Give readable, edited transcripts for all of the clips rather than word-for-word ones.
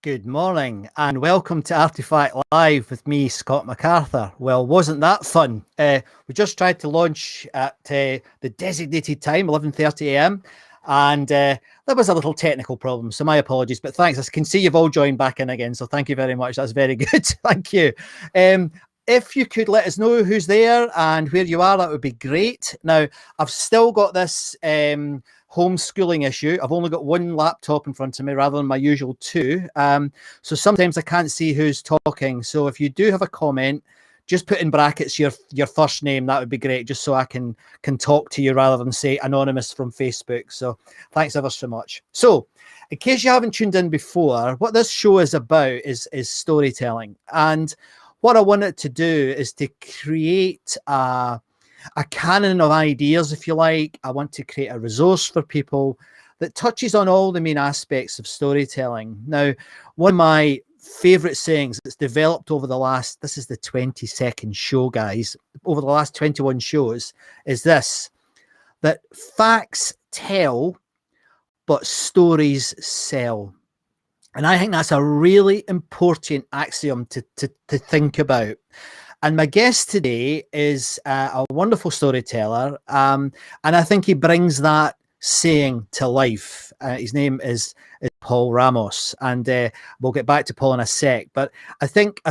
Good morning and welcome to Artifact Live with me, Scott McArthur. Well, wasn't that fun? We just tried to launch at the designated time, 11:30 a.m. And there was a little technical problem, so my apologies, but thanks. I can see you've all joined back in again, so thank you very much. That's very good. Thank you. If you could let us know who's there and where you are, that would be great. Now, I've still got this homeschooling issue. I've only got one laptop in front of me rather than my usual two. So sometimes I can't see who's talking. So if you do have a comment, just put in brackets your first name. That would be great, just so I can talk to you rather than say anonymous from Facebook. So thanks ever so much. So in case you haven't tuned in before, what this show is about is storytelling. And what I wanted to do is to create a canon of ideas, if you like. I want to create a resource for people that touches on all the main aspects of storytelling. Now, one of my favorite sayings that's developed over the last, this is the 22nd show, guys, over the last 21 shows, is this, that facts tell, but stories sell. And I think that's a really important axiom to think about. And my guest today is a wonderful storyteller, and I think he brings that saying to life. His name is Paul Ramos, and we'll get back to Paul in a sec. But I think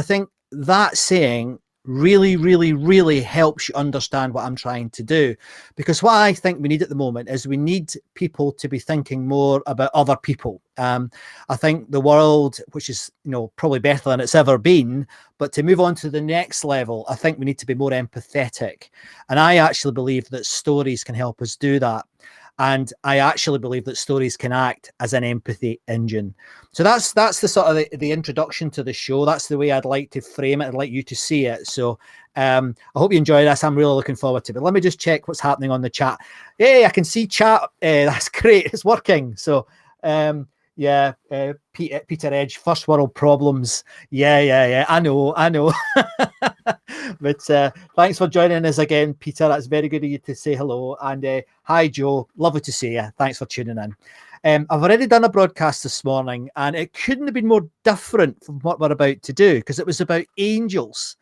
that saying really helps you understand what I'm trying to do, because what I think we need at the moment is we need people to be thinking more about other people. I think the world, which is probably better than it's ever been, but to move on to the next level, I think we need to be more empathetic, and I actually believe that stories can help us do that. And I actually believe that stories can act as an empathy engine. So that's the sort of the introduction to the show. That's the way I'd like to frame it. I'd like you to see it. So I hope you enjoy this. I'm really looking forward to it. But let me just check what's happening on the chat. Hey, I can see chat. That's great. It's working. So yeah, Peter Edge, first world problems. Yeah. I know. But thanks for joining us again, Peter. That's very good of you to say hello. And hi, Joe. Lovely to see you. Thanks for tuning in. I've already done a broadcast this morning, and it couldn't have been more different from what we're about to do, because it was about angels.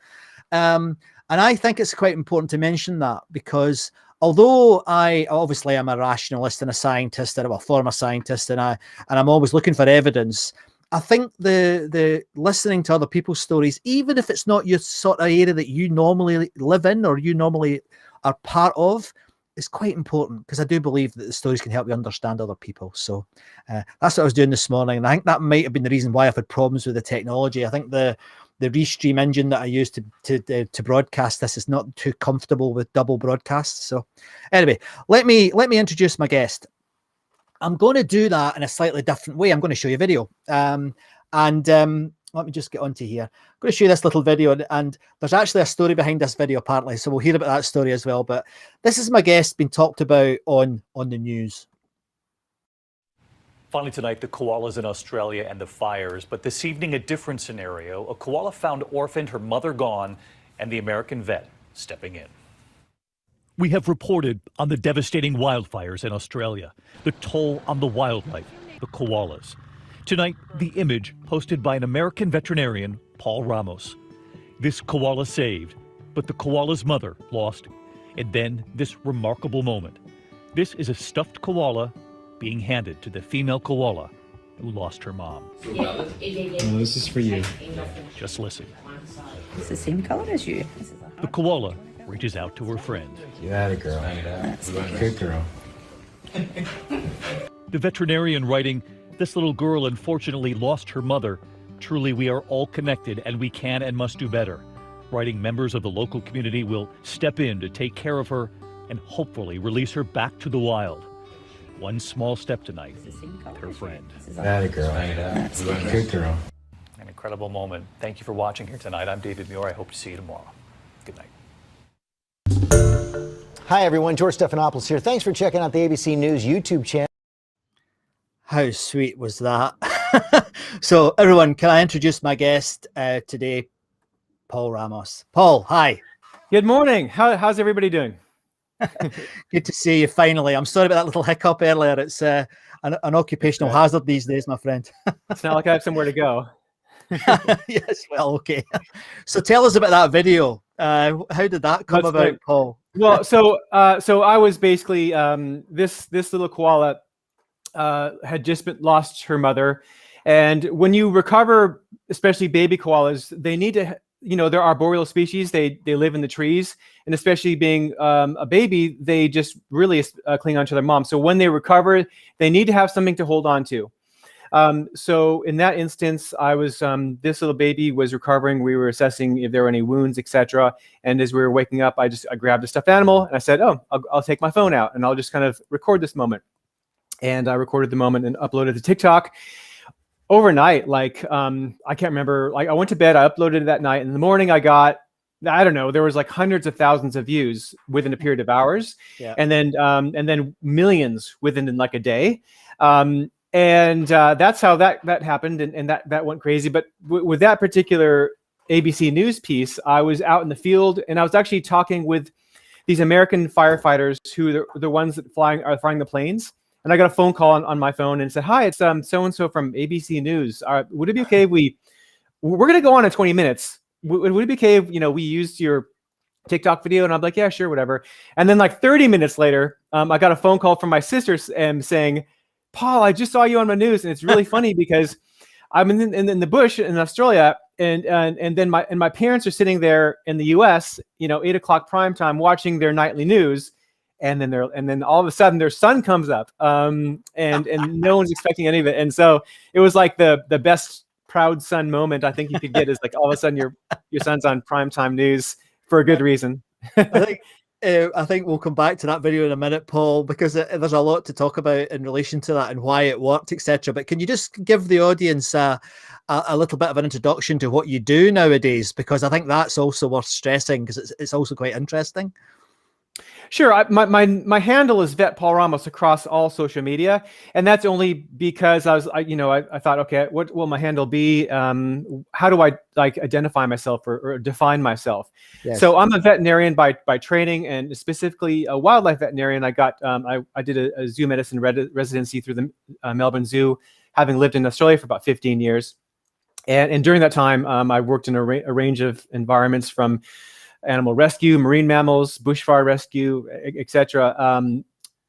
And I think it's quite important to mention that, because although I obviously am a rationalist and a scientist, and I'm a former scientist, and I'm always looking for evidence, I think the listening to other people's stories, even if it's not your sort of area that you normally live in or you normally are part of, is quite important, because I do believe that the stories can help you understand other people. So that's what I was doing this morning, and I think that might have been the reason why I've had problems with the technology. I think the restream engine that I use to broadcast this is not too comfortable with double broadcasts. So anyway, let me introduce my guest. I'm going to do that in a slightly different way. I'm going to show you a video. Let me just get onto here. I'm going to show you this little video, and there's actually a story behind this video apparently, so we'll hear about that story as well. But this is my guest being talked about on the news. Finally tonight, the koalas in Australia and the fires. But this evening, a different scenario. A koala found orphaned, her mother gone, and the American vet stepping in. We have reported on the devastating wildfires in Australia, the toll on the wildlife, the koalas. Tonight, the image posted by an American veterinarian, Paul Ramos. This koala saved, but the koala's mother lost. And then this remarkable moment. This is a stuffed koala being handed to the female koala who lost her mom. No, this is for you. Just listen. It's the same color as you. The koala reaches out to her friend. You had a girl. That's good girl. The veterinarian writing, "This little girl unfortunately lost her mother. Truly, we are all connected and we can and must do better." Writing, members of the local community will step in to take care of her and hopefully release her back to the wild. One small step tonight with her friend. You had a girl. That's good girl. An incredible moment. Thank you for watching here tonight. I'm David Muir. I hope to see you tomorrow. Good night. Hi, everyone. George Stephanopoulos here. Thanks for checking out the ABC News YouTube channel. How sweet was that? So, everyone, can I introduce my guest today, Paul Ramos? Paul, hi. Good morning. How's everybody doing? Good to see you finally. I'm sorry about that little hiccup earlier. It's an occupational hazard these days, my friend. It's not like I have somewhere to go. Yes, well, okay. So tell us about that video. How did that come about, Great. Paul? Well, so I was basically this little koala had just lost her mother, and when you recover, especially baby koalas, they need to, they're arboreal species. They live in the trees, and especially being a baby, they just really cling on to their mom. So when they recover, they need to have something to hold on to. So in that instance, I was this little baby was recovering. We were assessing if there were any wounds, etc. And as we were waking up, I grabbed a stuffed animal and I said, "Oh, I'll take my phone out and I'll just kind of record this moment." And I recorded the moment and uploaded to TikTok. Overnight, I can't remember. Like I went to bed, I uploaded it that night. In the morning, I got, I don't know, there was like hundreds of thousands of views within a period of hours, and then millions within like a day. And that's how that happened, and that went crazy. But with that particular ABC News piece, I was out in the field, and I was actually talking with these American firefighters who are the ones that are flying the planes. And I got a phone call on my phone and said, "Hi, it's so-and-so from ABC News. Would it be okay if we're going to go on in 20 minutes. Would it be okay if, we used your TikTok video?" And I'm like, "Yeah, sure, whatever." And then like 30 minutes later, I got a phone call from my sister saying, "Paul, I just saw you on my news." And it's really funny because I'm in the bush in Australia, and then my parents are sitting there in the US, 8 o'clock prime time watching their nightly news. And then all of a sudden their son comes up, and no one's expecting any of it. And so it was like the best proud son moment I think you could get, is like all of a sudden your son's on primetime news for a good reason. I think we'll come back to that video in a minute, Paul, because there's a lot to talk about in relation to that and why it worked, etc. But can you just give the audience a little bit of an introduction to what you do nowadays? Because I think that's also worth stressing, because it's also quite interesting. Sure. My handle is Vet Paul Ramos across all social media, and that's only because I thought, okay, what will my handle be? How do I identify myself or define myself? Yes. So I'm a veterinarian by training, and specifically a wildlife veterinarian. I got I did a zoo medicine residency through the Melbourne Zoo, having lived in Australia for about 15 years, and during that time I worked in a range of environments, from animal rescue, marine mammals, bushfire rescue, etc.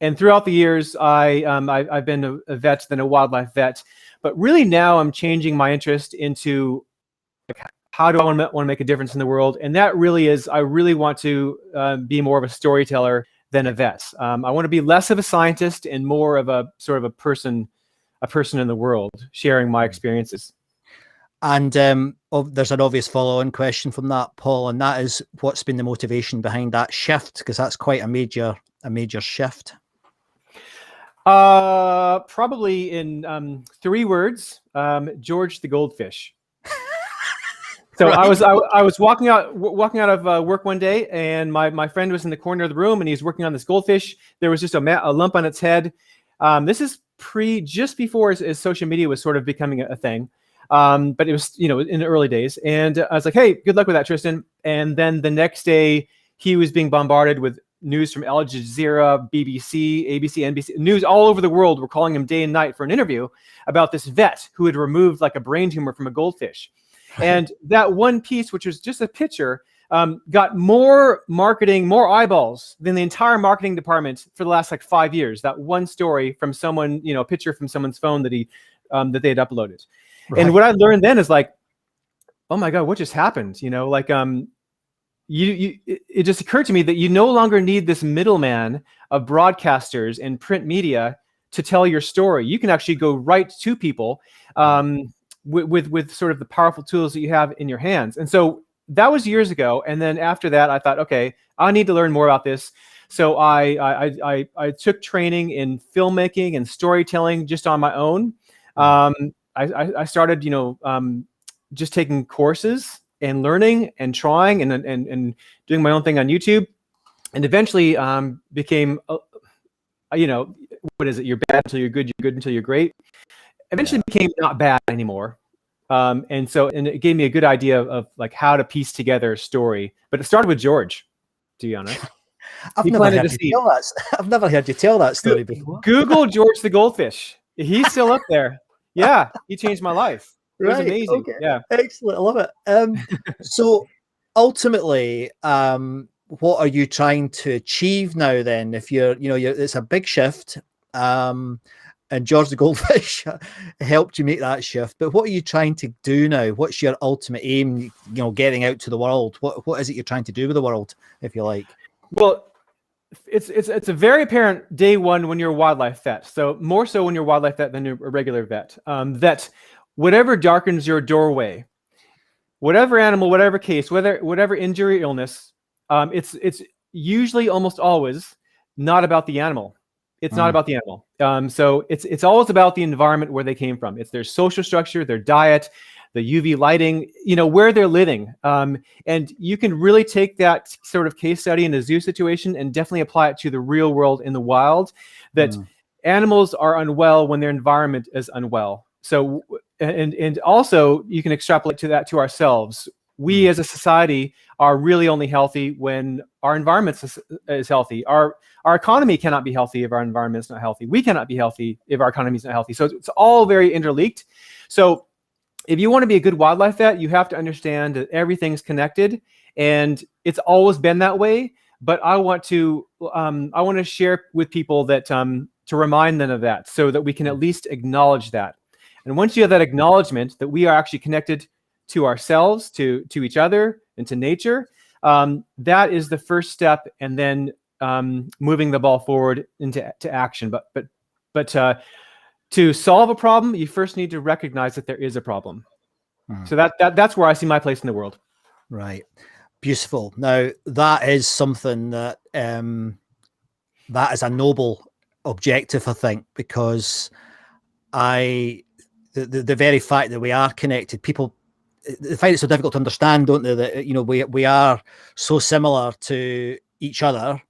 And throughout the years, I've been a vet, then a wildlife vet. But really now I'm changing my interest into how do I want to make a difference in the world? And that really is, I really want to be more of a storyteller than a vet. I want to be less of a scientist and more of a sort of a person in the world, sharing my experiences. And there's an obvious follow-on question from that, Paul, and that is, what's been the motivation behind that shift? Because that's quite a major shift. Probably in 3 words, George the goldfish. So right. I was walking out of work one day, and my friend was in the corner of the room, and he was working on this goldfish. There was just a lump on its head. This is just before as social media was sort of becoming a thing. But it was, in the early days, and I was like, "Hey, good luck with that, Tristan." And then the next day, he was being bombarded with news from Al Jazeera, BBC, ABC, NBC, news all over the world were calling him day and night for an interview about this vet who had removed like a brain tumor from a goldfish. And that one piece, which was just a picture, got more marketing, more eyeballs than the entire marketing department for the last 5 years. That one story from someone, a picture from someone's phone that that they had uploaded. Right. And what I learned then is oh my God, what just happened? It just occurred to me that you no longer need this middleman of broadcasters and print media to tell your story. You can actually go right to people with sort of the powerful tools that you have in your hands. And so that was years ago. And then after that, I thought, okay, I need to learn more about this. So I took training in filmmaking and storytelling just on my own. I started, just taking courses and learning and trying and doing my own thing on YouTube, and eventually became, what is it? You're bad until you're good until you're great. Eventually became not bad anymore. And it gave me a good idea of how to piece together a story. But it started with George, to be honest. I've He never planted heard a you seed. tell that. I've never heard you tell that story before. Google George the goldfish. He's still up there. Yeah, he changed my life. It was Right. amazing. Okay. Yeah. Excellent. I love it. So ultimately, what are you trying to achieve now then? If it's a big shift, and George the Goldfish helped you make that shift, but what are you trying to do now? What's your ultimate aim, getting out to the world? What is it you're trying to do with the world, if you like? Well, it's a very apparent day one when you're a wildlife vet. So more so when you're a wildlife vet than a regular vet. That whatever darkens your doorway, whatever animal, whatever case, whatever injury, illness, it's usually almost always not about the animal. It's not about the animal. So it's always about the environment where they came from. It's their social structure, their diet, the UV lighting, where they're living. And you can really take that sort of case study in a zoo situation and definitely apply it to the real world in the wild, that animals are unwell when their environment is unwell. So, and also you can extrapolate to ourselves. We as a society are really only healthy when our environment is healthy. Our economy cannot be healthy if our environment is not healthy. We cannot be healthy if our economy is not healthy. So it's all very interlinked. So if you want to be a good wildlife vet, you have to understand that everything's connected, and it's always been that way. But I want to share with people that to remind them of that, so that we can at least acknowledge that. And once you have that acknowledgement that we are actually connected to ourselves, to each other, and to nature, that is the first step, and then moving the ball forward into action. But to solve a problem, you first need to recognize that there is a problem. So that's where I see my place in the world. Right. Beautiful. Now that is something that that is a noble objective, I think, because the very fact that we are connected, people they find it so difficult to understand, don't they? That we are so similar to each other,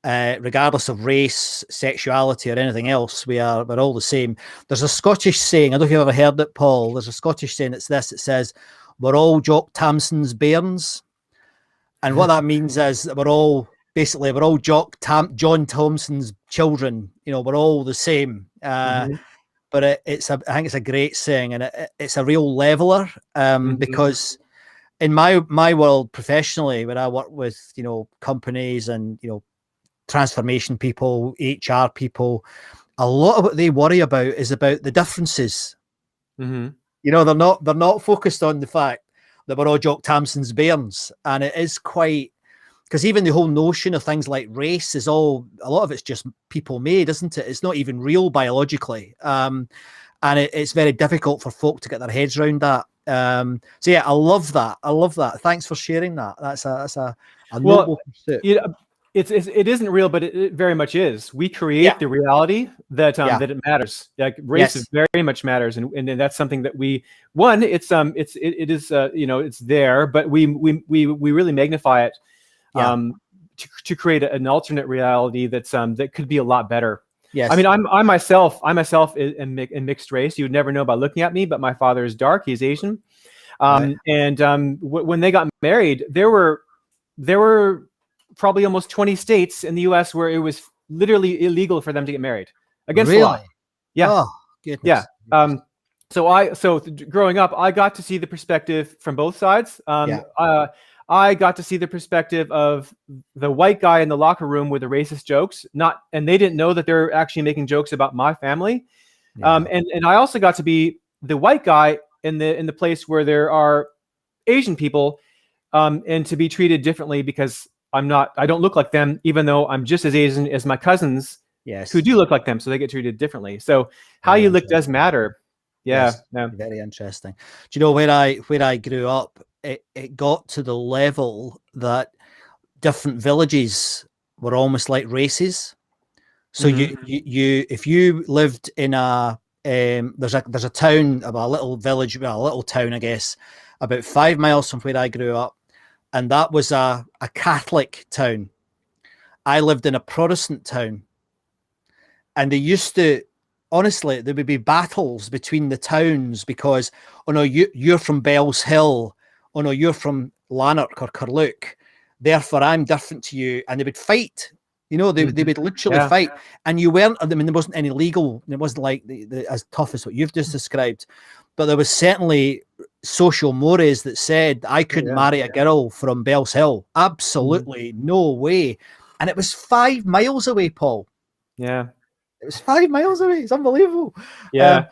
regardless of race, sexuality, or anything else. We're all the same. There's a Scottish saying, I don't know if you've ever heard it, Paul. There's a Scottish saying. It's this. It says, "We're all Jock Tamson's bairns," and what that means is that we're all John Thompson's children. We're all the same. But I think it's a great saying, and it's a real leveler, because in my world professionally, when I work with companies and transformation people, HR people, a lot of what they worry about is about the differences. They're not focused on the fact that we're all Jock Tamson's bairns, and it is quite. Because even the whole notion of things like race is a lot of it's just people made, isn't it? It's not even real biologically. And it's very difficult for folk to get their heads around that. So yeah, I love that. Thanks for sharing that. That's a noble pursuit. It isn't real, but it very much is. We create the reality that it matters. Like race very much matters, and that's something that it is it's there, but we really magnify it. To create an alternate reality that could be a lot better. Yes. I mean, I myself am mixed race. You would never know by looking at me, but my father is dark. He's Asian. And when they got married, there were probably almost 20 states in the U.S. where it was literally illegal for them to get married against the law. Yeah. Oh, goodness. Yeah. So growing up, I got to see the perspective from both sides. I got to see the perspective of the white guy in the locker room with the racist jokes, and they didn't know that they're actually making jokes about my family. And I also got to be the white guy in the place where there are Asian people, and to be treated differently because I don't look like them, even though I'm just as Asian as my cousins who do look like them. So they get treated differently. So how you look does matter. Yeah. Very interesting. Do you know where I grew up? It got to the level that different villages were almost like races. So you if you lived in there's a town, a little village, a little town, I guess, about 5 miles from where I grew up, and that was a Catholic town. I lived in a Protestant town, and they used to. Honestly, there would be battles between the towns because, oh no, you're from Bell's Hill. Oh no, you're from Lanark or Carluke. therefore I'm different to you, and they would fight. You know, they would literally fight, and you weren't. I mean, there wasn't any legal. It wasn't like as tough as what you've just described, but there was certainly social mores that said I couldn't marry a girl from Bells Hill. Absolutely no way. And it was 5 miles away, Paul. Yeah, it was 5 miles away. It's unbelievable. Yeah,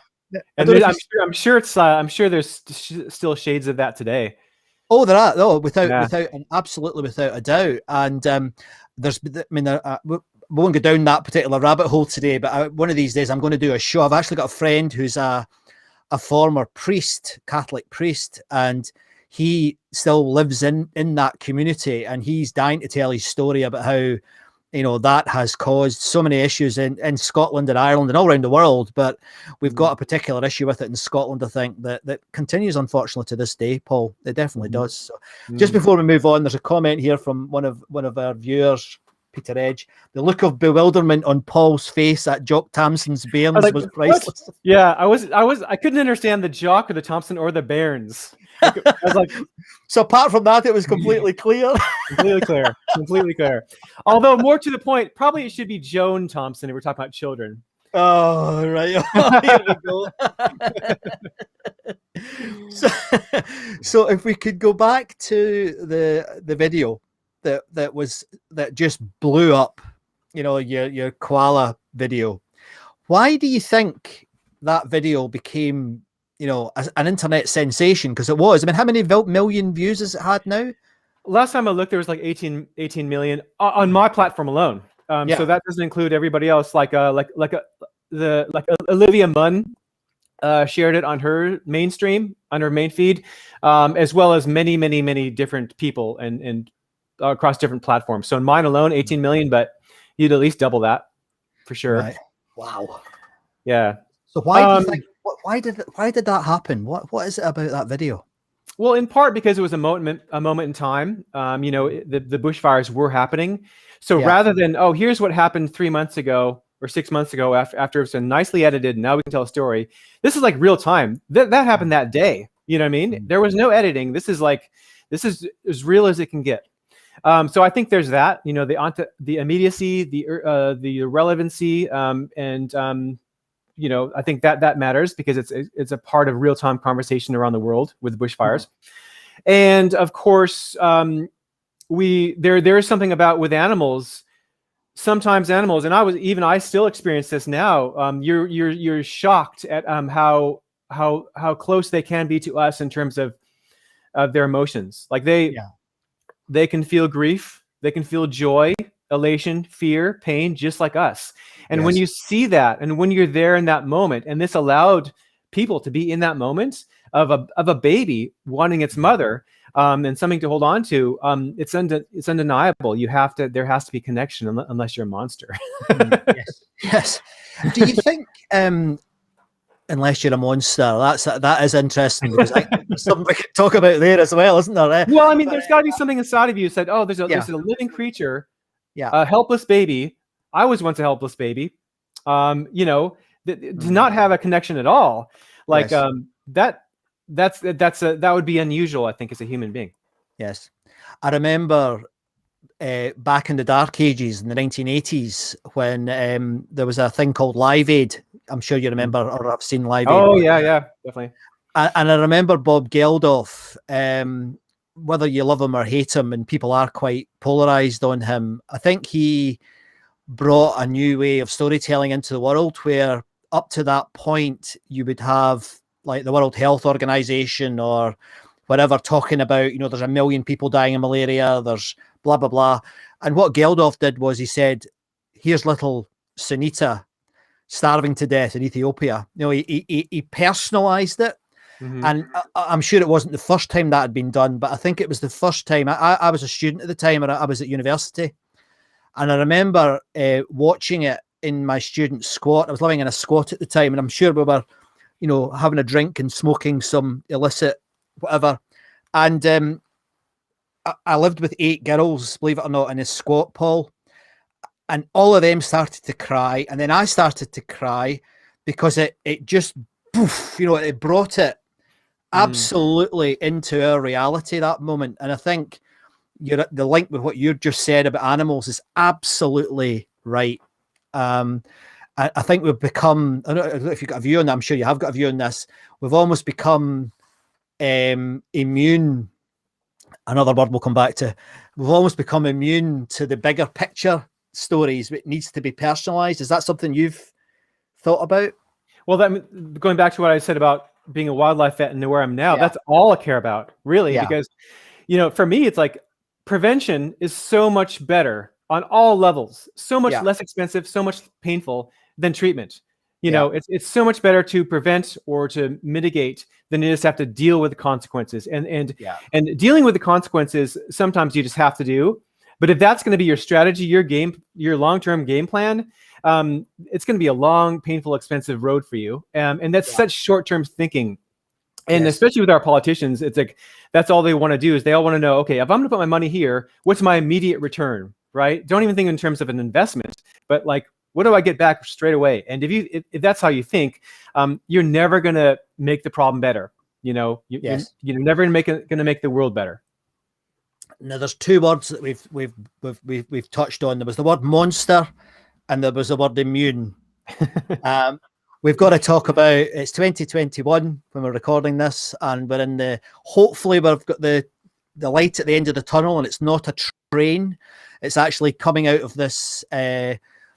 and I'm sure there's still shades of that today. Oh, there are. Oh, absolutely without a doubt. And there's, I mean, we won't go down that particular rabbit hole today, but one of these days I'm going to do a show. I've actually got a friend who's a former priest, Catholic priest, and he still lives in that community, and he's dying to tell his story about how, you know, that has caused so many issues in Scotland and Ireland and all around the world. But we've got a particular issue with it in Scotland, I think, that continues, unfortunately, to this day, Paul. It definitely does. So just before we move on, there's a comment here from one of our viewers, Peter Edge. The look of bewilderment on Paul's face at Jock Tamson's bairns was priceless. What? Yeah, I couldn't understand the Jock or the Thompson or the bairns. I was like, so apart from that, it was completely clear. completely clear. Although more to the point, probably it should be Joan Thompson if we're talking about children. Oh, right. Here we go. So if we could go back to the video that just blew up, you know, your koala video. Why do you think that video became, you know, an internet sensation? Because it was. I mean, how many million views has it had now? Last time I looked, there was like 18 million on my platform alone. So that doesn't include everybody else. Like Olivia Munn shared it on her mainstream, on her main feed, as well as many different people and across different platforms. So in mine alone, 18 million, but you'd at least double that for sure. Right. Wow. Yeah. So why do you think? Why did that happen? What is it about that video? Well, in part because it was a moment in time. You know, the bushfires were happening. So rather than, oh, here's what happened 3 months ago or 6 months ago after it's been nicely edited, and now we can tell a story. This is like real time. That happened that day. You know what I mean? There was no editing. This is as real as it can get. So I think there's that. You know, the immediacy, the relevancy, and you know, I think that matters because it's a part of real time conversation around the world with bushfires, and of course, there is something about with animals. Sometimes animals, and I still experience this now. You're shocked at how close they can be to us in terms of their emotions. Like they can feel grief, they can feel joy, elation, fear, pain, just like us. And when you see that, and when you're there in that moment, and this allowed people to be in that moment of a baby wanting its mother, and something to hold on to, it's undeniable. There has to be connection unless you're a monster. Yes. Do you think, unless you're a monster, that is interesting, because there's something we could talk about there as well, isn't there? Well, I mean, there's got to be something inside of you that said, oh, there's a living creature, a helpless baby. I was once a helpless baby. You know, to not have a connection at all, like that would be unusual, I think, as a human being. Yes, I remember back in the dark ages in the 1980s when there was a thing called Live Aid. I'm sure you remember or have seen Live Aid. Oh yeah, definitely. And I remember Bob Geldof. Whether you love him or hate him, and people are quite polarized on him, I think he brought a new way of storytelling into the world, where up to that point you would have like the World Health Organization or whatever talking about, you know, there's 1 million people dying of malaria, there's blah blah blah. And what Geldof did was he said, here's little Sunita starving to death in Ethiopia. You know, he personalized it. And I'm sure it wasn't the first time that had been done, but I think it was the first time. I was a student at the time, and I was at university, and I remember watching it in my student squat. I was living in a squat at the time, and I'm sure we were, you know, having a drink and smoking some illicit whatever. And I lived with 8 girls, believe it or not, in a squat, Paul, and all of them started to cry, and then I started to cry because it just, poof, you know, it brought it absolutely into our reality, that moment. And I think, the link with what you just said about animals is absolutely right. I think we've become, I don't know if you've got a view on that, I'm sure you have got a view on this. We've almost become immune, another word we'll come back to. We've almost become immune to the bigger picture stories. It needs to be personalized. Is that something you've thought about? Well, going back to what I said about being a wildlife vet and where I'm now, that's all I care about, really, because, for me, it's like prevention is so much better on all levels, so much less expensive, so much painful than treatment. It's so much better to prevent or to mitigate than you just have to deal with the consequences. And dealing with the consequences, sometimes you just have to do. But if that's going to be your strategy, your long-term game plan, it's going to be a long, painful, expensive road for you. And that's such short-term thinking. And especially with our politicians, it's like, that's all they want to do is they all want to know, okay, if I'm going to put my money here, what's my immediate return, right? Don't even think in terms of an investment, but like, what do I get back straight away? And if that's how you think, you're never going to make the problem better. You're never going to make the world better. Now, there's two words that we've touched on. There was the word monster, and there was the word immune. We've got to talk about, it's 2021 when we're recording this, and hopefully we've got the light at the end of the tunnel, and it's not a train. It's actually coming out of this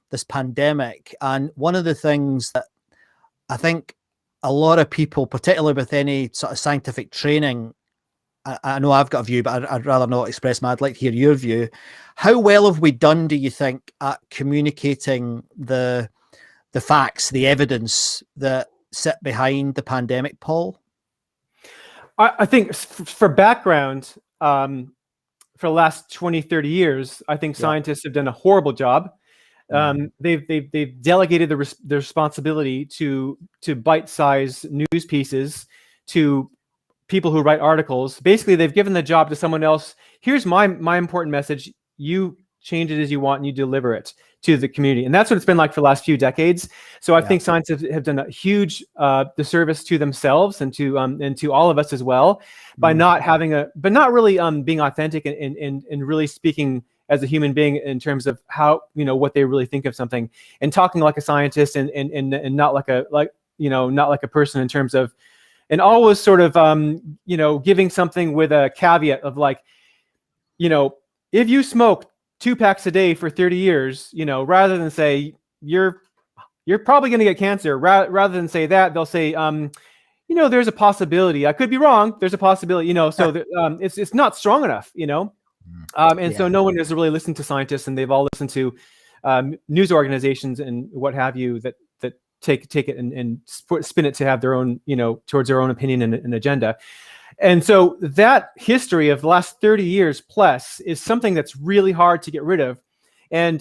this pandemic. And one of the things that I think a lot of people, particularly with any sort of scientific training, I know I've got a view, but I'd rather not express I'd like to hear your view. How well have we done, do you think, at communicating the facts, the evidence that sit behind the pandemic, Paul? I think for background, for the last 20, 30 years, I think scientists have done a horrible job. They've delegated the responsibility to bite-sized news pieces, to people who write articles. Basically, they've given the job to someone else. Here's my important message. You change it as you want and you deliver it to the community. And that's what it's been like for the last few decades. So I think scientists have done a huge disservice to themselves and to all of us as well by not really being authentic and really speaking as a human being in terms of how, what they really think of something, and talking like a scientist and not like a person in terms of, and always sort of, giving something with a caveat of like, if you smoke 2 packs a day for 30 years, rather than say you're probably going to get cancer, rather than say that, they'll say, there's a possibility. I could be wrong. There's a possibility, so it's not strong enough, so no one has really listened to scientists, and they've all listened to news organizations and what have you that take it and spin it to have their own, towards their own opinion and agenda. And so that history of the last 30 years plus is something that's really hard to get rid of. And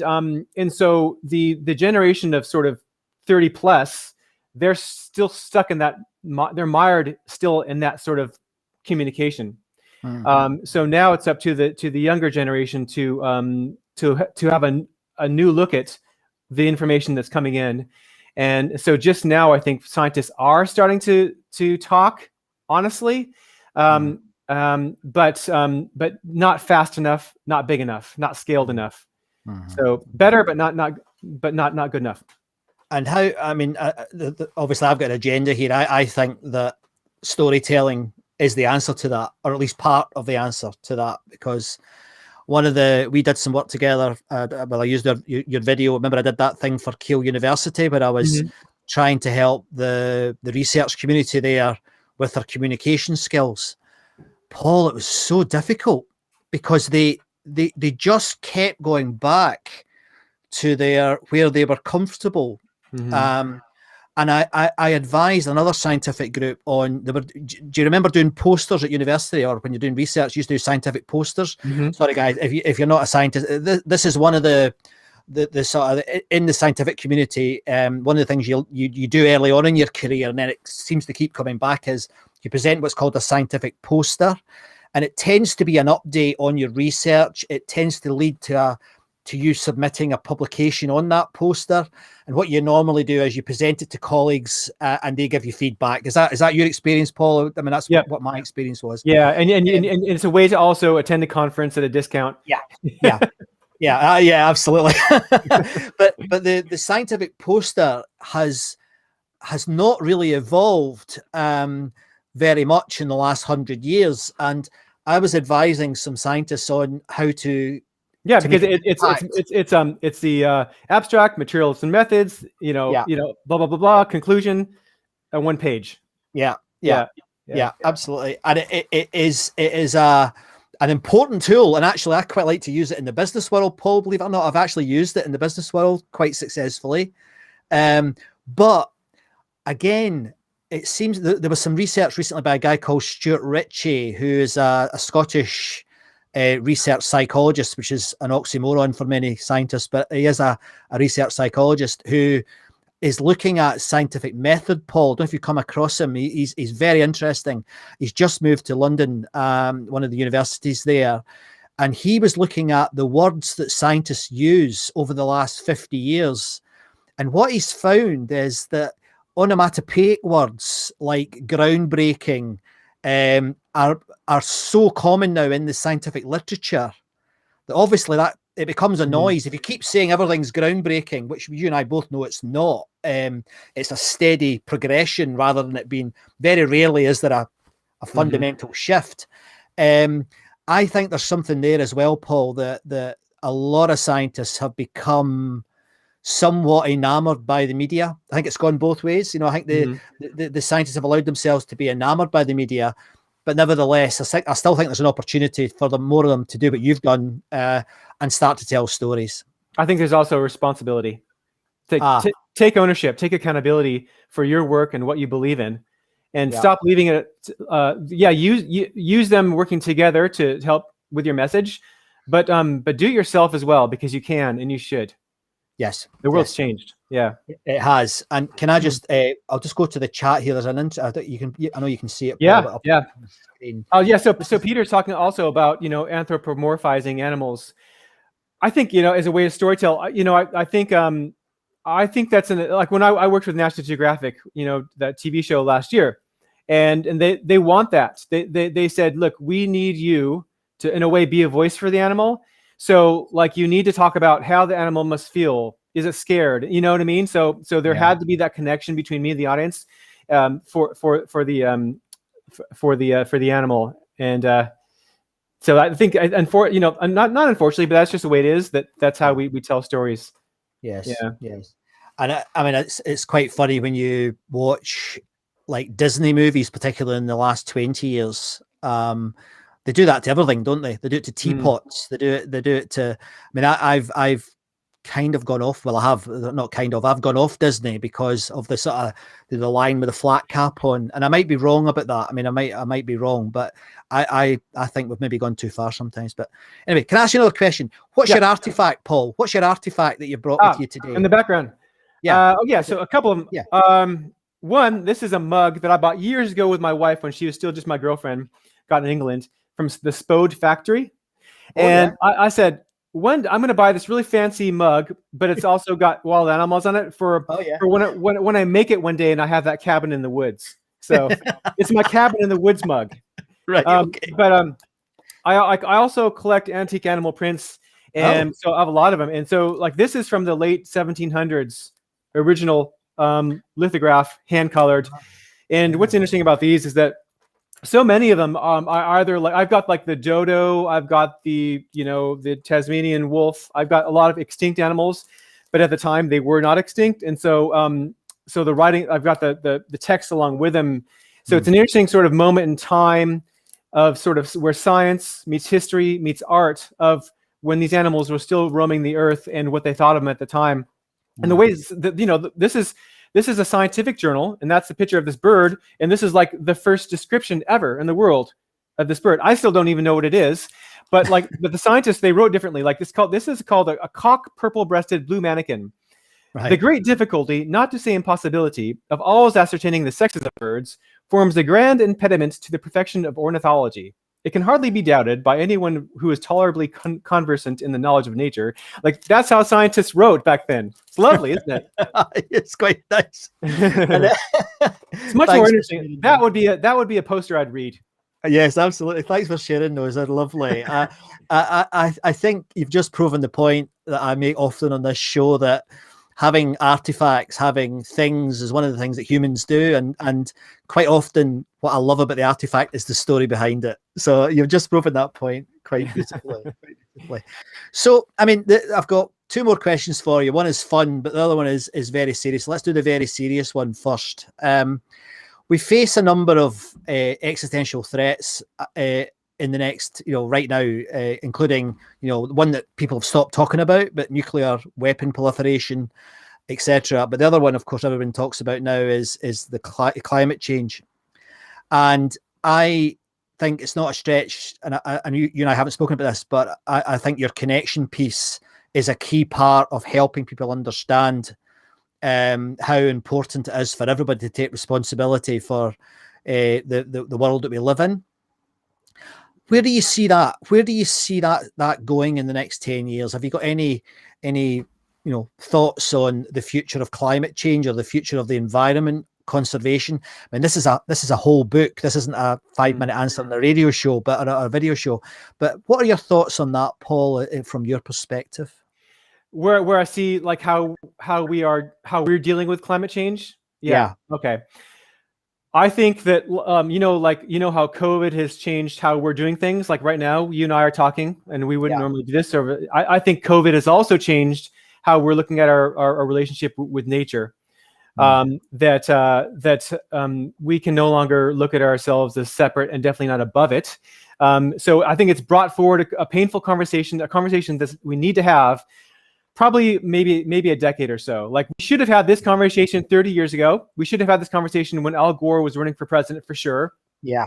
so the generation of sort of 30 plus, they're still stuck in that, they're mired still in that sort of communication. So now it's up to the younger generation to have a new look at the information that's coming in. And so just now, I think scientists are starting to talk honestly, but not fast enough, not big enough, not scaled enough. So better, but not good enough. And how? I mean, obviously, I've got an agenda here. I think that storytelling is the answer to that, or at least part of the answer to that, because we did some work together. I used your video. Remember, I did that thing for Keele University where I was trying to help the research community there with their communication skills. Paul, it was so difficult because they just kept going back to where they were comfortable. And I advised another scientific group on, do you remember doing posters at university, or when you're doing research, you used to do scientific posters? Sorry, guys, if you're not a scientist, this is one of the sort of, in the scientific community, one of the things you do early on in your career, and then it seems to keep coming back, is you present what's called a scientific poster. And it tends to be an update on your research. It tends to lead to to you submitting a publication on that poster. And what you normally do is you present it to colleagues and they give you feedback. Is that your experience, Paul? I mean, that's what my experience was. Yeah, and it's a way to also attend a conference at a discount. Yeah, absolutely. but the scientific poster has not really evolved very much in the last 100 years. And I was advising some scientists on how to. Yeah, because it's the abstract, materials and methods, blah blah blah blah, conclusion, and 1 page. Yeah, absolutely. And it is an important tool, and actually I quite like to use it in the business world, Paul. Believe it or not, I've actually used it in the business world quite successfully. But again, it seems that there was some research recently by a guy called Stuart Ritchie, who is a Scottish research psychologist, which is an oxymoron for many scientists, but he is a research psychologist who is looking at scientific method. Paul, I don't know if you come across him. He's very interesting. He's just moved to London, one of the universities there, and he was looking at the words that scientists use over the last 50 years. And what he's found is that onomatopoeic words like groundbreaking are so common now in the scientific literature that obviously that it becomes a noise. If you keep saying everything's groundbreaking, which you and I both know it's not, it's a steady progression rather than it being, very rarely is there a fundamental shift. I think there's something there as well, Paul, that a lot of scientists have become somewhat enamored by the media. I think it's gone both ways. I think the scientists have allowed themselves to be enamored by the media, but nevertheless, I still think there's an opportunity for more of them to do what you've done and start to tell stories. I think there's also a responsibility. Take ownership, take accountability for your work and what you believe in, and stop leaving it. Use them working together to help with your message, but do it yourself as well, because you can and you should. Yes, the world's changed. Yeah, it has. And can I just? I'll just go to the chat here. There's an I know you can see it. Yeah. Oh yeah. So Peter's talking also about anthropomorphizing animals. I think as a way to storytell. I think that's like when I worked with National Geographic. That TV show last year, and they want that. They said, look, we need you to in a way be a voice for the animal. So like you need to talk about how the animal must feel. Is it scared? You know what I mean? So there had to be that connection between me and the audience for the animal. And so I think not unfortunately, but that's just the way it is. That's how we tell stories. Yes. Yeah. Yes. And I mean it's quite funny when you watch like Disney movies, particularly in the last 20 years. They do that to everything, don't they? They do it to teapots. They do it to. I mean, I've kind of gone off. Well, I have not kind of. I've gone off Disney because of the sort of the line with the flat cap on, and I might be wrong about that. I mean, I might be wrong, but I think we've maybe gone too far sometimes. But anyway, can I ask you another question? What's your artifact, Paul? What's your artifact that you brought with you today? In the background. Yeah. So a couple of them. Yeah. One, this is a mug that I bought years ago with my wife when she was still just my girlfriend. Got in England from the Spode factory. I said, I'm going to buy this really fancy mug, but it's also got wild animals on it for when I make it one day and I have that cabin in the woods. So it's my cabin in the woods mug. Right. Okay. But I also collect antique animal prints, and so I have a lot of them. And so like this is from the late 1700s, original lithograph, hand colored. And what's interesting about these is that so many of them are either like I've got like the dodo, I've got the the Tasmanian wolf, I've got a lot of extinct animals, but at the time they were not extinct, and so so the writing, I've got the text along with them. So it's an interesting sort of moment in time of sort of where science meets history meets art, of when these animals were still roaming the earth and what they thought of them at the time, and the ways that This is a scientific journal, and that's the picture of this bird. And this is like the first description ever in the world of this bird. I still don't even know what it is, but but the scientists, they wrote differently. Like this is called a cock purple-breasted blue manakin. Right. The great difficulty, not to say impossibility, of always ascertaining the sexes of birds forms the grand impediment to the perfection of ornithology. it can hardly be doubted by anyone who is tolerably conversant in the knowledge of nature. Like, that's how scientists wrote back then. It's lovely, isn't it? It's quite nice. It's much more interesting. That would be a poster I'd read. Yes, absolutely. Thanks for sharing those. They're lovely. I think you've just proven the point that I make often on this show, that having artifacts, having things is one of the things that humans do. And quite often what I love about the artifact is the story behind it. So you've just proven that point quite beautifully. So, I mean, I've got two more questions for you. One is fun, but the other one is very serious. Let's do the very serious one first. We face a number of existential threats in the next, right now, including, one that people have stopped talking about, but nuclear weapon proliferation, etc. But the other one, of course, everyone talks about now is the climate change. And I think it's not a stretch, and you and I haven't spoken about this, but I think your connection piece is a key part of helping people understand how important it is for everybody to take responsibility for the world that we live in. Where do you see that? Where do you see that going in the next 10 years? Have you got any thoughts on the future of climate change or the future of the environment, conservation? I mean, this is a whole book. This isn't a 5-minute answer on a radio show, but a video show. But what are your thoughts on that, Paul, from your perspective? Where I see like how we're dealing with climate change. Yeah. Okay. I think that how COVID has changed how we're doing things. Like right now, you and I are talking, and we wouldn't normally do this. So I think COVID has also changed how we're looking at our relationship with nature. That we can no longer look at ourselves as separate and definitely not above it. So I think it's brought forward a painful conversation, a conversation that we need to have. Probably maybe a decade or so. Like, we should have had this conversation 30 years ago. We should have had this conversation when Al Gore was running for president, for sure. Yeah.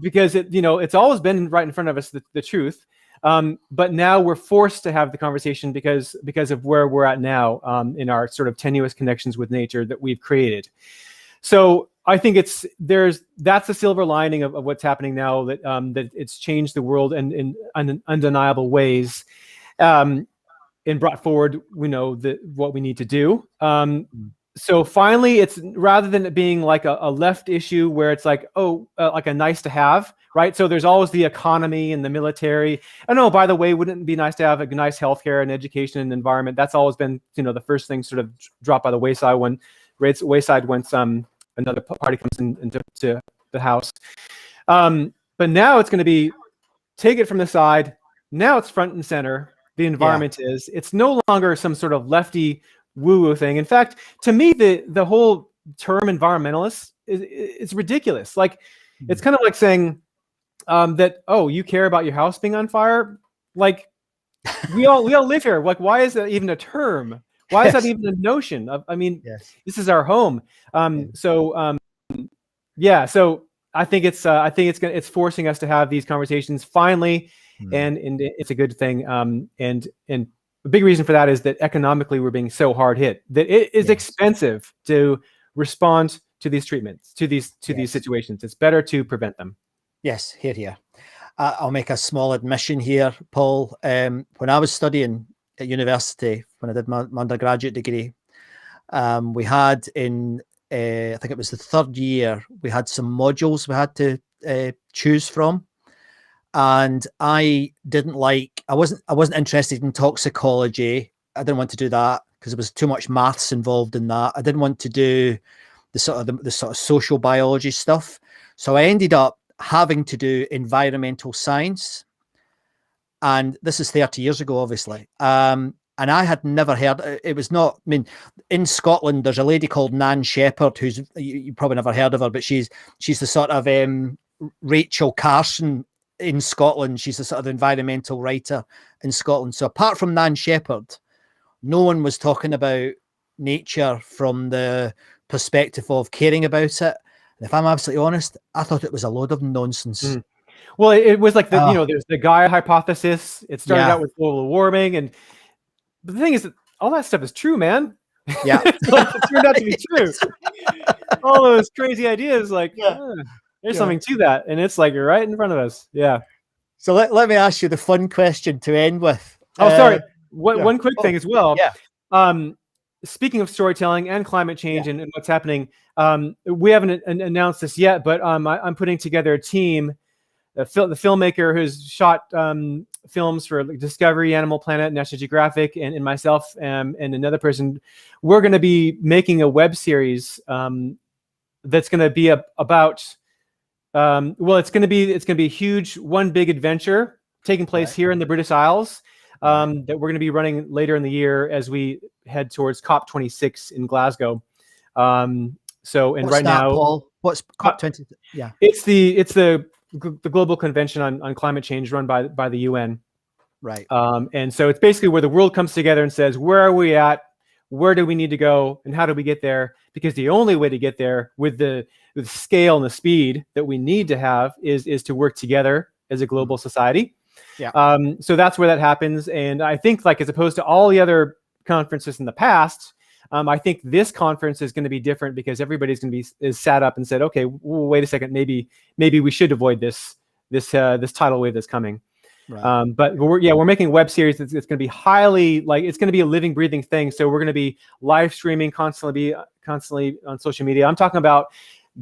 Because it's always been right in front of us, the truth. But now we're forced to have the conversation because of where we're at now in our sort of tenuous connections with nature that we've created. So I think that's the silver lining of what's happening now, that it's changed the world in undeniable ways. And brought forward, what we need to do. So finally, it's rather than it being like a left issue where it's like, like a nice to have, right? So there's always the economy and the military. And by the way, wouldn't it be nice to have a nice healthcare and education and environment? That's always been, the first thing sort of dropped by the wayside when another party comes into the house. But now it's going to be, take it from the side. Now it's front and center. The environment is. It's no longer some sort of lefty woo-woo thing. In fact, to me, the whole term environmentalist is ridiculous. Like, it's kind of like saying that, you care about your house being on fire. Like, we all live here. Like, why is that even a term? Why is that even a notion? This is our home. So I think it's forcing us to have these conversations finally. And it's a good thing. And a big reason for that is that economically we're being so hard hit that it is expensive to respond to these treatments, to these situations. It's better to prevent them. Yes, here. I'll make a small admission here, Paul. When I was studying at university, when I did my undergraduate degree, we had in I think it was the third year, we had some modules we had to choose from. And I wasn't interested in toxicology. I didn't want to do that because there was too much maths involved in that. I didn't want to do the sort of social biology stuff. So I ended up having to do environmental science. And this is 30 years ago, obviously. And I had never heard, it was not, in Scotland, there's a lady called Nan Shepherd, who's, you probably never heard of her, but she's the sort of Rachel Carson in Scotland. She's a sort of environmental writer in Scotland. So apart from Nan Shepherd, no one was talking about nature from the perspective of caring about it. And if I'm absolutely honest, I thought it was a load of nonsense. Well, it was like there's the Gaia hypothesis. It started out with global warming, but the thing is that all that stuff is true, man. Yeah, it turned out to be true. All those crazy ideas, There's something to that, and it's like right in front of us. Yeah. So let me ask you the fun question to end with. Oh, sorry. One quick thing as well. Yeah. Speaking of storytelling and climate change and what's happening, we haven't announced this yet, but I'm putting together a team. The filmmaker who's shot films for Discovery, Animal Planet, National Geographic, and myself and another person. We're going to be making a web series that's going to be about. It's going to be a huge one big adventure taking place here in the British Isles that we're going to be running later in the year as we head towards COP26 in Glasgow. What's that, Paul? What's COP20? Yeah, it's the global convention on climate change run by the UN. Right. And so it's basically where the world comes together and says, where are we at? Where do we need to go? And how do we get there? Because the only way to get there with the scale and the speed that we need to have is to work together as a global society. Yeah. So that's where that happens. And I think, like, as opposed to all the other conferences in the past, I think this conference is going to be different because everybody's going to be sat up and said, okay, wait a second, maybe we should avoid this tidal wave that's coming. Right. But we're making a web series. It's going to be highly, like, it's going to be a living, breathing thing. So we're going to be live streaming constantly on social media. I'm talking about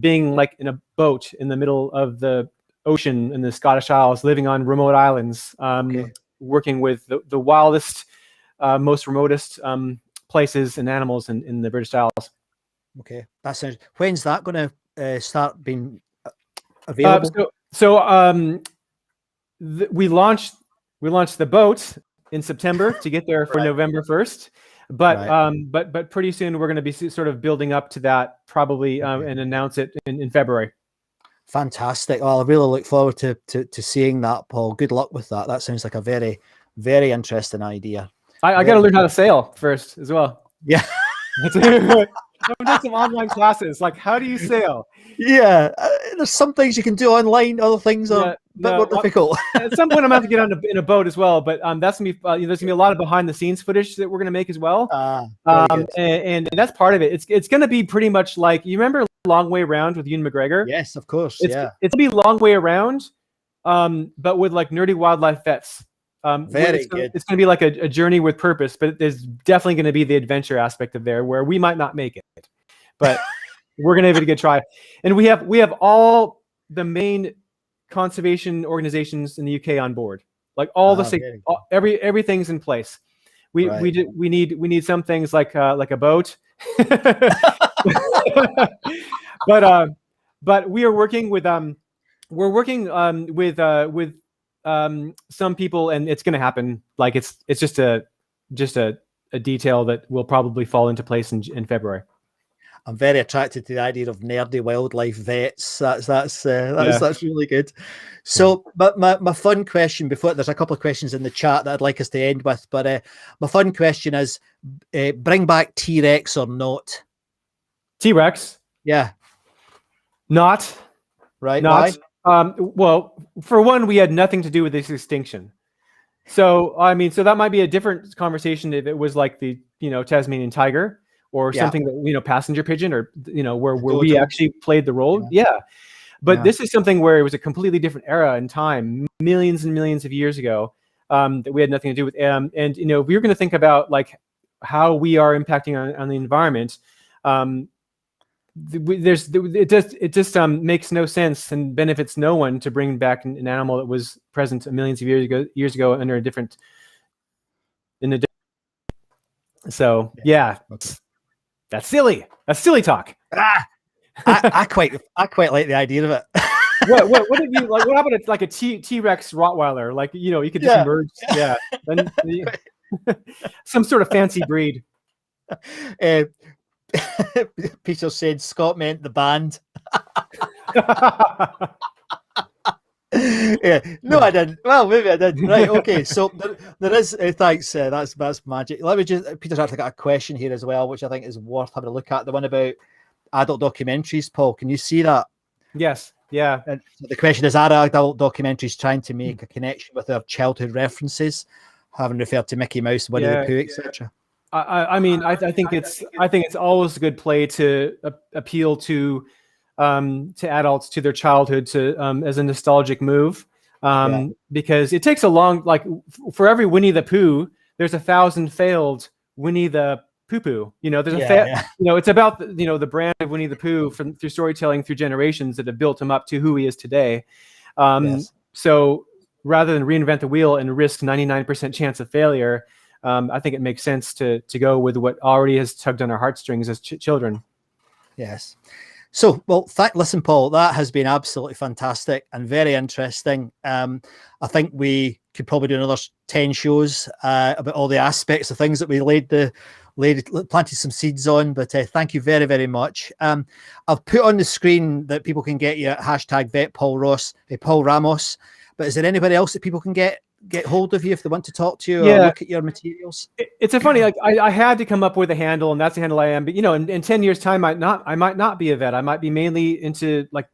being like in a boat in the middle of the ocean in the Scottish Isles, living on remote islands, working with the wildest, most remotest places and animals in the British Isles. Okay, that sounds. When's that going to start being available? We launched the boat in September to get there for November 1st, but pretty soon we're going to be sort of building up to that probably and announce it in February. Fantastic. Well, I really look forward to seeing that, Paul. Good luck with that. That sounds like a very, very interesting idea. I got to learn how to sail first as well. Yeah. I've done some online classes. Like, how do you sail? Yeah. There's some things you can do online. Other things are a bit more difficult. At some point, I'm going to have to get in a boat as well. But that's going to be, there's going to be a lot of behind the scenes footage that we're going to make as well. And that's part of it. It's going to be pretty much like, you remember Long Way Around with Ewan McGregor? Yes, of course. It's going to be Long Way Around, but with like nerdy wildlife vets. Very good. It's going to be like a journey with purpose, but there's definitely going to be the adventure aspect of there where we might not make it, but we're going to give it a good try. And we have all the main conservation organizations in the UK on board, like all everything's in place. We need some things like a boat, but we are working with some people, and it's going to happen. Like it's just a detail that will probably fall into place in February. I'm very attracted to the idea of nerdy wildlife vets. That's really good. So, but my fun question before, there's a couple of questions in the chat that I'd like us to end with, but my fun question is, bring back T-Rex or not? T-Rex? Yeah. Not. Right. Not. Why? Well, for one, we had nothing to do with this extinction. So, I mean, so that might be a different conversation if it was like the, Tasmanian tiger or something that, passenger pigeon or, where we actually played the role. Yeah. But this is something where it was a completely different era in time, millions and millions of years ago, that we had nothing to do with. And, if we were going to think about like how we are impacting on the environment, it just makes no sense and benefits no one to bring back an animal that was present millions of years ago under so that's silly. That's silly talk. I quite like the idea of it. what if you like? What happened to like a T-Rex Rottweiler? Like you could just merge. Yeah, then, some sort of fancy breed. Peter said Scott meant the band. Yeah, no, I didn't. Well, maybe I did. Right, okay. So there is. Thanks. That's magic. Let me just. Peter's actually got a question here as well, which I think is worth having a look at. The one about adult documentaries. Paul, can you see that? Yes. Yeah. And the question is: are adult documentaries trying to make a connection with their childhood references, having referred to Mickey Mouse, Winnie the Pooh, etc.? I mean, I think it's always a good play to appeal to to adults to their childhood to as a nostalgic move, because it takes a long, like for every Winnie the Pooh, there's 1,000 failed Winnie the Pooh. You know, there's you know, it's about the brand of Winnie the Pooh through storytelling through generations that have built him up to who he is today. So rather than reinvent the wheel and risk 99% chance of failure, I think it makes sense to go with what already has tugged on our heartstrings as children. Yes. So, well, listen, Paul, that has been absolutely fantastic and very interesting. I think we could probably do another 10 shows about all the aspects of things that we planted some seeds on. But thank you very, very much. I've put on the screen that people can get you at #VetPaul Ramos. But is there anybody else that people can get hold of you if they want to talk to you or look at your materials? It's a funny, like I had to come up with a handle, and that's the handle I am. But in 10 years time, I might not be a vet. I might be mainly into like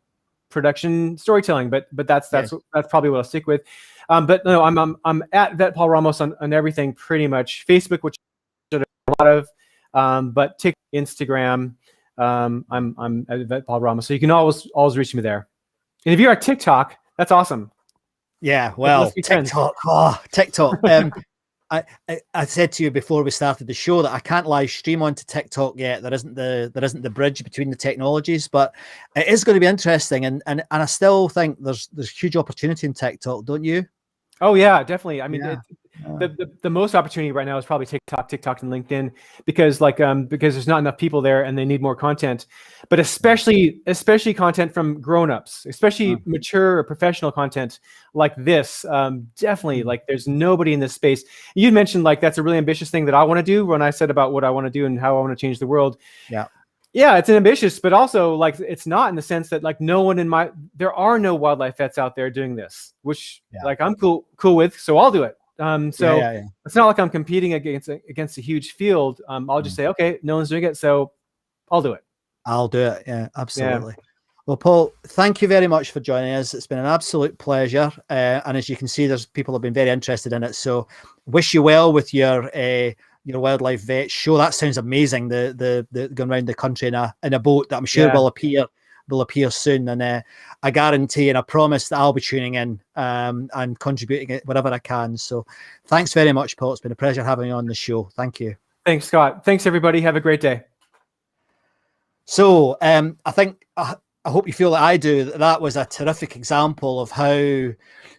production storytelling, but that's probably what I'll stick with. But no, I'm at Vet Paul Ramos on everything pretty much. Facebook, which a lot of, but TikTok, Instagram, I'm at Vet Paul Ramos. So you can always reach me there. And if you're at TikTok, that's awesome. Yeah, well, TikTok. I said to you before we started the show that I can't live stream onto TikTok yet. There isn't the bridge between the technologies, but it is going to be interesting. And I still think there's huge opportunity in TikTok, don't you? Oh yeah, definitely. I mean, the most opportunity right now is probably TikTok and LinkedIn, because there's not enough people there and they need more content, but especially content from grown-ups, especially mature or professional content like this. Definitely, like there's nobody in this space. You mentioned like that's a really ambitious thing that I want to do when I said about what I want to do and how I want to change the world. Yeah, it's ambitious, but also like it's not, in the sense that like there are no wildlife vets out there doing this, which like I'm cool with, so I'll do it. It's not like I'm competing against a huge field. I'll just say, okay, no one's doing it, so I'll do it. I'll do it. Yeah, absolutely. Yeah. Well, Paul, thank you very much for joining us. It's been an absolute pleasure. And as you can see, there's people have been very interested in it. So wish you well with your wildlife vet show. That sounds amazing. The going around the country in a boat that I'm sure will appear soon. And I guarantee and I promise that I'll be tuning in and contributing it wherever I can. So thanks very much, Paul. It's been a pleasure having you on the show. Thank you. Thanks, Scott. Thanks, everybody. Have a great day. So I think I hope you feel that I do. That was a terrific example of how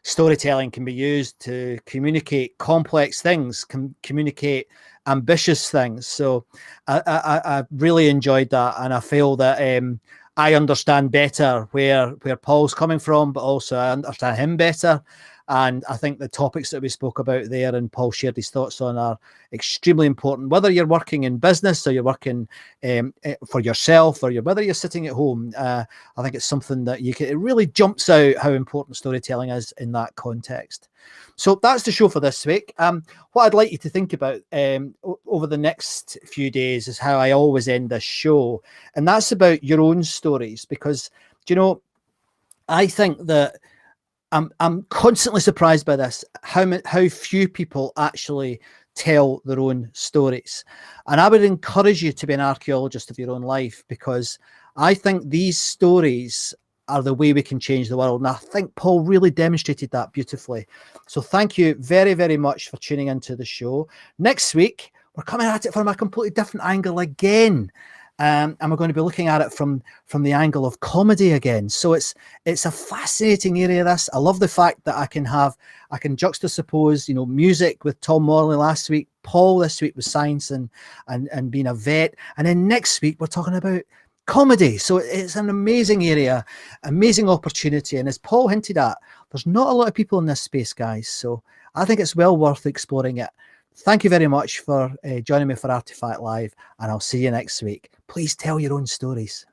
storytelling can be used to communicate complex things, communicate ambitious things. So I really enjoyed that, and I feel that I understand better where Paul's coming from, but also I understand him better. And I think the topics that we spoke about there and Paul shared his thoughts on are extremely important, whether you're working in business or you're working for yourself, or whether you're sitting at home. I think it's something that it really jumps out how important storytelling is in that context. So that's the show for this week. What I'd like you to think about over the next few days is how I always end this show. And that's about your own stories, because, I think that I'm constantly surprised by this, how few people actually tell their own stories. And I would encourage you to be an archaeologist of your own life, because I think these stories are the way we can change the world. And I think Paul really demonstrated that beautifully. So thank you very, very much for tuning into the show. Next week, we're coming at it from a completely different angle again. And we're going to be looking at it from the angle of comedy again. So it's a fascinating area, this. I love the fact that I can juxtapose, music with Tom Morley last week, Paul this week with science and being a vet. And then next week, we're talking about comedy. So it's an amazing area, amazing opportunity. And as Paul hinted at, there's not a lot of people in this space, guys. So I think it's well worth exploring it. Thank you very much for joining me for Artifact Live, and I'll see you next week. Please tell your own stories.